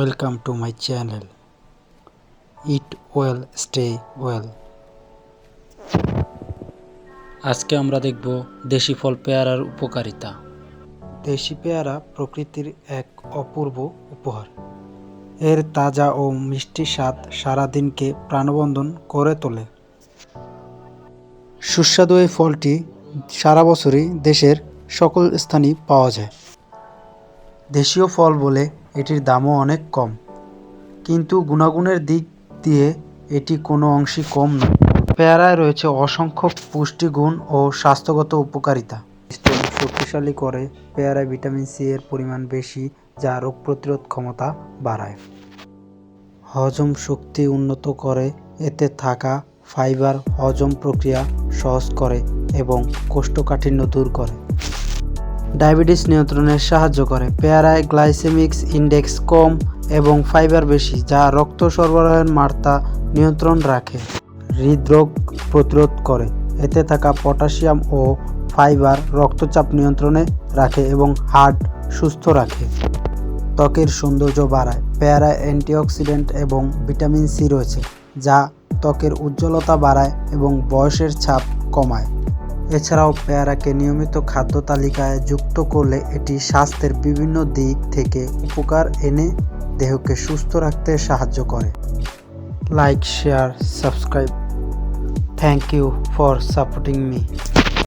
Welcome to my channel. Eat well, stay well. আজকে আমরা দেখব দেশি ফল পেয়ারার উপকারিতা। দেশি পেয়ারা প্রকৃতির এক অপূর্ব উপহার। এর তাজা ও মিষ্টি স্বাদ সারা দিনকে প্রাণবন্ত করে তোলে। সুস্বাদু এই ফলটি সারা বছরই দেশের সকল স্থানেই পাওয়া যায়। দেশীয় ফল বলে এটির দামও অনেক কম, কিন্তু গুণাগুণের দিক দিয়ে এটি কোনো অংশে কম নয়। পেয়ারায় রয়েছে অসংখ্য পুষ্টিগুণ ও স্বাস্থ্যগত উপকারিতা। স্টোন শক্তিশালী করে। পেয়ারায় ভিটামিন সি এর পরিমাণ বেশি, যা রোগ প্রতিরোধ ক্ষমতা বাড়ায়। হজম শক্তি উন্নত করে। এতে থাকা ফাইবার হজম প্রক্রিয়া সহজ করে এবং কোষ্ঠকাঠিন্য দূর করে। ডায়াবেটিস নিয়ন্ত্রণে সাহায্য করে। পেয়ারায় গ্লাইসেমিক ইন্ডেক্স কম এবং ফাইবার বেশি, যা রক্ত সরবরাহের মাত্রা নিয়ন্ত্রণ রাখে। হৃদরোগ প্রতিরোধ করে। এতে থাকা পটাশিয়াম ও ফাইবার রক্তচাপ নিয়ন্ত্রণে রাখে এবং হার্ট সুস্থ রাখে। ত্বকের সৌন্দর্য বাড়ায়। পেয়ারায় অ্যান্টিঅক্সিডেন্ট এবং ভিটামিন সি রয়েছে, যা ত্বকের উজ্জ্বলতা বাড়ায় এবং বয়সের ছাপ কমায়। এছাড়াও পেয়ারাকে নিয়মিত খাদ্য তালিকায় যুক্ত করলে এটি স্বাস্থ্যের বিভিন্ন দিক থেকে উপকার এনে দেহকে সুস্থ রাখতে সাহায্য করে। Like, share, subscribe. Thank you for supporting me.